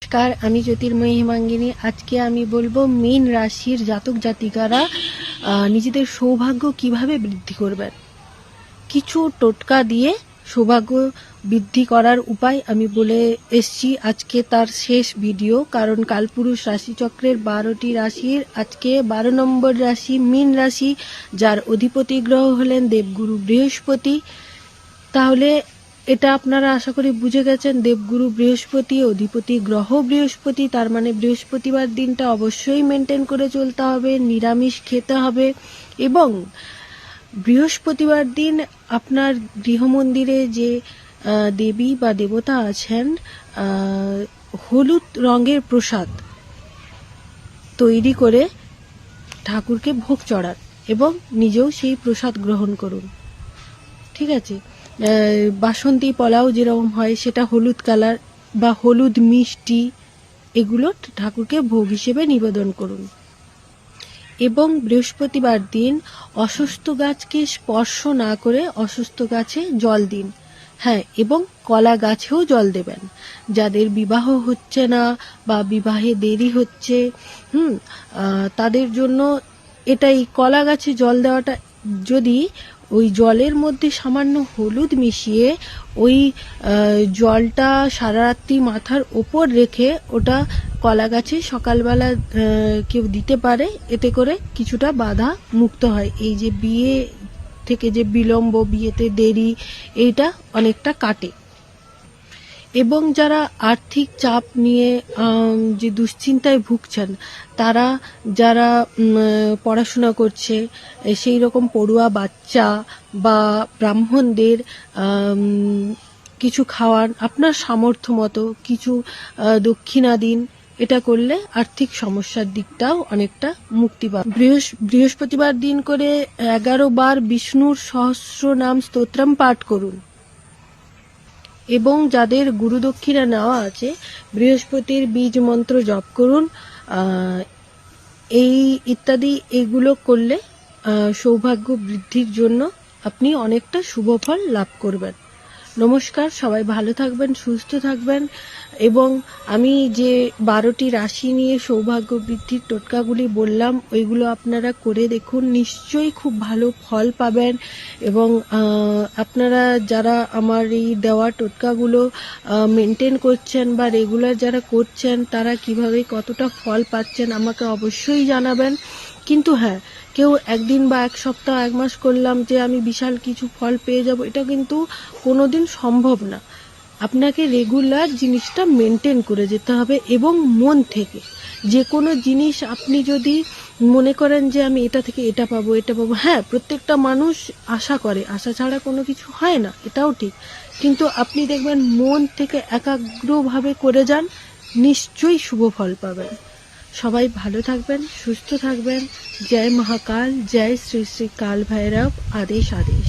নমস্কার, আমি জ্যোতির্ময়ী হিমাঙ্গিনী। আজকে আমি বলবো মীন রাশির জাতক জাতিকারা নিজেদের সৌভাগ্য কিভাবে বৃদ্ধি করবেন। কিছু টোটকা দিয়ে সৌভাগ্য বৃদ্ধি করার উপায় আমি বলে এসছি। আজকে তার শেষ ভিডিও, কারণ কালপুরুষ রাশিচক্রের 12টি রাশির আজকে 12 নম্বর রাশি মীন রাশি, যার অধিপতি গ্রহ হলেন দেবগুরু বৃহস্পতি। তাহলে এটা আপনারা আশা করি বুঝে গেছেন, দেবগুরু বৃহস্পতি, অধিপতি গ্রহ বৃহস্পতি, তার মানে বৃহস্পতিবার দিনটা অবশ্যই মেনটেন করে চলতে হবে, নিরামিষ খেতে হবে। এবং বৃহস্পতিবার দিন আপনার গৃহমন্দিরে যে দেবী বা দেবতা আছেন, হলুদ রঙের প্রসাদ তৈরি করে ঠাকুরকে ভোগ চড়ান এবং নিজেও সেই প্রসাদ গ্রহণ করুন। ঠিক আছে, বাসন্তী পোলাও যেরকম হয় সেটা হলুদ কালার বা হলুদ মিষ্টি, এগুলো ঠাকুরকে ভোগ হিসেবে নিবেদন করুন। এবং বৃহস্পতিবার দিন অসুস্থ গাছকে স্পর্শ না করে অসুস্থ গাছে জল দিন। হ্যাঁ, এবং কলা গাছেও জল দেবেন। যাদের বিবাহ হচ্ছে না বা বিবাহে দেরি হচ্ছে, তাদের জন্য এটাই, কলা গাছে জল দেওয়াটা, যদি ওই জলের মধ্যে সামান্য হলুদ মিশিয়ে ওই জলটা সারা রাত্রি মাথার ওপর রেখে ওটা কলা গাছে সকালবেলা কেউ দিতে পারে, এতে করে কিছুটা বাধা মুক্ত হয়। এই যে বিয়ে থেকে যে বিলম্ব, বিয়েতে দেরি, এইটা অনেকটা কাটে। এবং যারা আর্থিক চাপ নিয়ে যে দুশ্চিন্তায় ভুগছেন, তারা যারা পড়াশোনা করছে, সেই রকম পড়ুয়া বাচ্চা বা ব্রাহ্মণদের কিছু খাওয়ান, আপনার সামর্থ্য মতো কিছু দক্ষিণা দিন। এটা করলে আর্থিক সমস্যার দিকটাও অনেকটা মুক্তি পাবে। বৃহস্পতিবার দিন করে 11 বার বিষ্ণুর সহস্র নাম স্তোত্রম পাঠ করুন। এবং যাদের গুরুদক্ষিণা নেওয়া আছে, বৃহস্পতির বীজ মন্ত্র জপ করুন। এই ইত্যাদি, এগুলো করলে সৌভাগ্য বৃদ্ধির জন্য আপনি অনেকটা শুভ ফল লাভ করবেন। নমস্কার, সবাই ভালো থাকবেন, সুস্থ থাকবেন। এবং আমি যে 12টি রাশি নিয়ে সৌভাগ্য বৃদ্ধির টোটকাগুলি বললাম, ওইগুলো আপনারা করে দেখুন, নিশ্চয়ই খুব ভালো ফল পাবেন। এবং আপনারা যারা আমার এই দেওয়া টোটকাগুলো মেনটেন করছেন বা রেগুলার যারা করছেন, তারা কিভাবে কতটা ফল পাচ্ছেন আমাকে অবশ্যই জানাবেন। কিন্তু হ্যাঁ, কেউ একদিন বা এক সপ্তাহ, এক মাস করলাম যে আমি বিশাল কিছু ফল পেয়ে যাব, এটা কিন্তু কোনোদিন সম্ভব না। আপনাকে রেগুলার জিনিসটা মেনটেন করে যেতে হবে এবং মন থেকে। যে কোনো জিনিস আপনি যদি মনে করেন যে আমি এটা থেকে এটা পাবো, এটা পাবো, হ্যাঁ, প্রত্যেকটা মানুষ আশা করে, আশা ছাড়া কোনো কিছু হয় না, এটাও ঠিক। কিন্তু আপনি দেখবেন মন থেকে একাগ্রভাবে করে যান, নিশ্চয়ই শুভ ফল পাবেন। সবাই ভালো থাকবেন, সুস্থ থাকবেন। জয় মহাকাল, জয় শ্রী শ্রী কাল ভৈরব। আদেশ আদেশ।